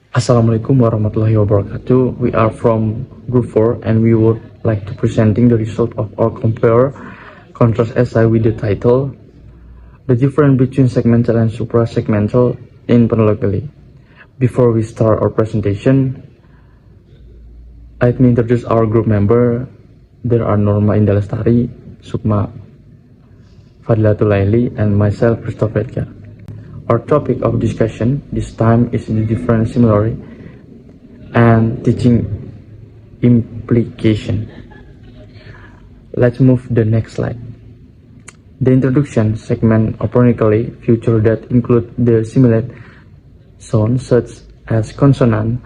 Assalamualaikum warahmatullahi wabarakatuh. We are from Group 4 and we would like to presenting the result of our compare contrast essay with the title The Difference Between Segmental and Suprasegmental in Phonologically. Before we start our presentation, let me introduce our group member. There are Norma Indah Lestari, Sukma Fadlatul Laili, and myself, Christopher Edgar. Our topic of discussion this time is the different similarity and teaching implication. Let's move to the next slide. The introduction segment phonetically feature that include the similar sounds such as consonant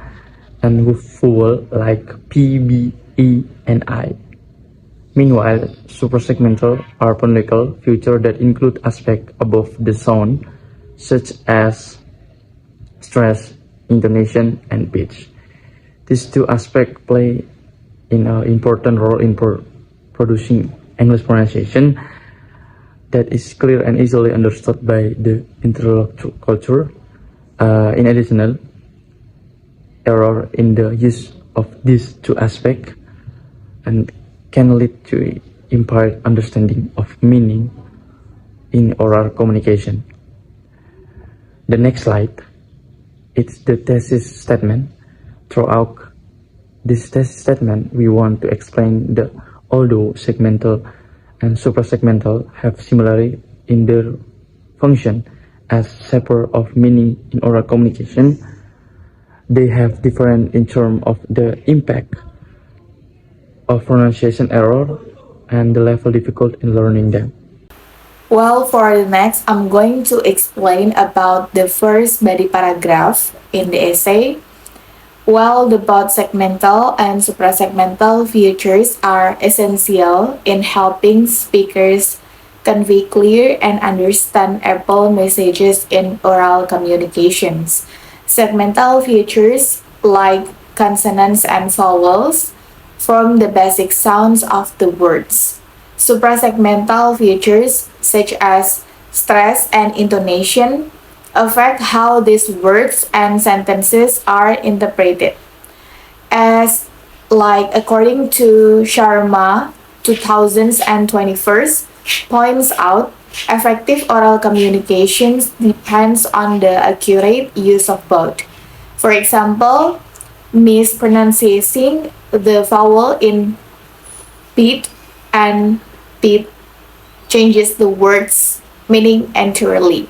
and vowel like P, B, E, and I. Meanwhile, suprasegmental are phonetical feature that include aspects above the sound such as stress, intonation, and pitch. These two aspects play an important role in producing English pronunciation that is clear and easily understood by the interlocutor. In addition, error in the use of these two aspects and can lead to impaired understanding of meaning in oral communication. The next slide, it's the thesis statement. Throughout this thesis statement, we want to explain that although segmental and suprasegmental have similarity in their function as separate of meaning in oral communication, they have different in terms of the impact of pronunciation error and the level difficult in learning them. Well, for the next, I'm going to explain about the first body paragraph in the essay. Well, the both segmental and suprasegmental features are essential in helping speakers convey clear and understandable messages in oral communications. Segmental features like consonants and vowels form the basic sounds of the words. Suprasegmental features such as stress and intonation affect how these words and sentences are interpreted. As according to Sharma 2021 points out, effective oral communications depends on the accurate use of both. For example, mispronouncing the vowel in pit and pit changes the word's meaning entirely.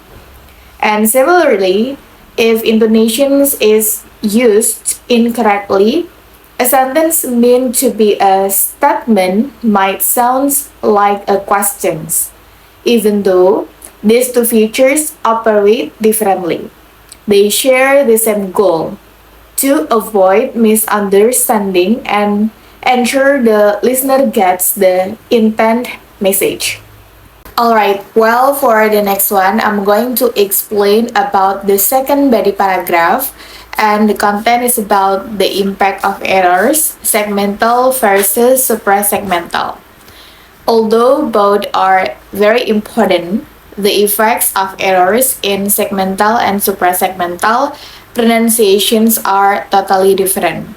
And similarly, if intonations is used incorrectly, a sentence meant to be a statement might sound like a question, even though these two features operate differently. They share the same goal: to avoid misunderstanding and ensure the listener gets the intent message. Alright, well, for the next one, I'm going to explain about the second body paragraph, and the content is about the impact of errors, segmental versus suprasegmental. Although both are very important, the effects of errors in segmental and suprasegmental pronunciations are totally different.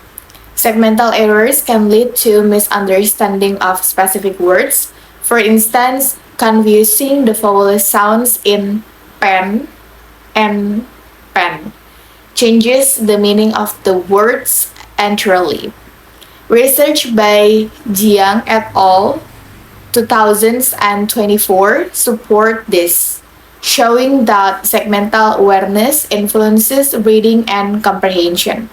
Segmental errors can lead to misunderstanding of specific words. For instance, confusing the vowel sounds in pen and pen changes the meaning of the words entirely. Research by Jiang et al. 2024 support this, showing that segmental awareness influences reading and comprehension.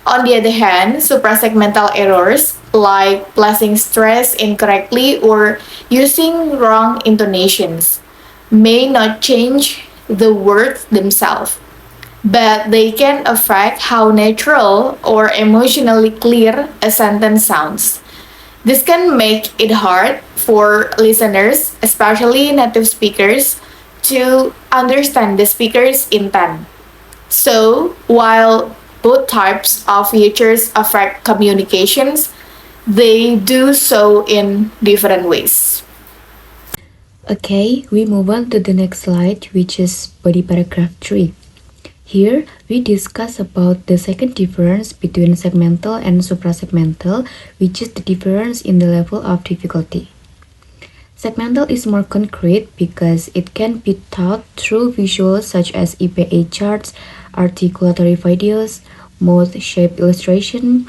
On the other hand, suprasegmental errors like placing stress incorrectly or using wrong intonations may not change the words themselves, but they can affect how natural or emotionally clear a sentence sounds. This can make it hard for listeners, especially native speakers, to understand the speaker's intent. So, while both types of features affect communications, they do so in different ways. Okay, we move on to the next slide, which is body paragraph 3. Here, we discuss about the second difference between segmental and suprasegmental, which is the difference in the level of difficulty. Segmental is more concrete because it can be taught through visuals such as EPA charts, articulatory videos, mouth shape illustration,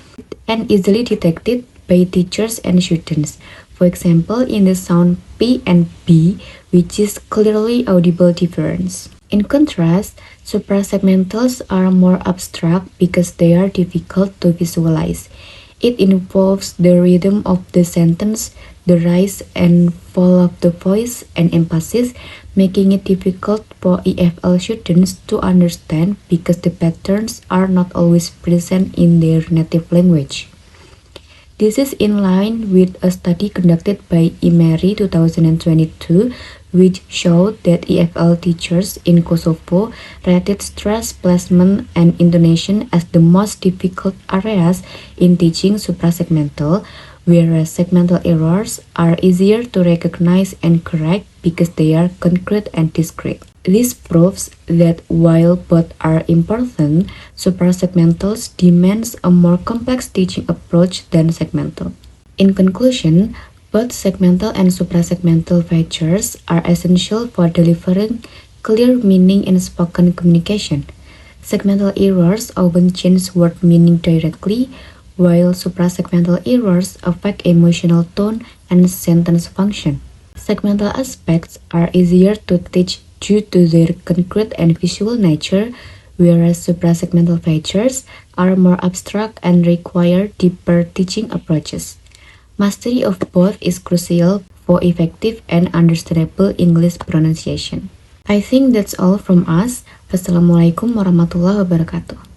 and easily detected by teachers and students. For example, in the sound P and B, which is clearly audible difference. In contrast, suprasegmentals are more abstract because they are difficult to visualize. It involves the rhythm of the sentence, the rise and fall of the voice, and emphasis, making it difficult for EFL students to understand because the patterns are not always present in their native language. This is in line with a study conducted by Emery 2022, which showed that EFL teachers in Kosovo rated stress placement and intonation as the most difficult areas in teaching suprasegmental, whereas segmental errors are easier to recognize and correct because they are concrete and discrete. This proves that while both are important, suprasegmentals demands a more complex teaching approach than segmental. In conclusion, both segmental and suprasegmental features are essential for delivering clear meaning in spoken communication. Segmental errors often change word meaning directly, while suprasegmental errors affect emotional tone and sentence function. Segmental aspects are easier to teach due to their concrete and visual nature, whereas suprasegmental features are more abstract and require deeper teaching approaches. Mastery of both is crucial for effective and understandable English pronunciation. I think that's all from us. Wassalamualaikum warahmatullahi wabarakatuh.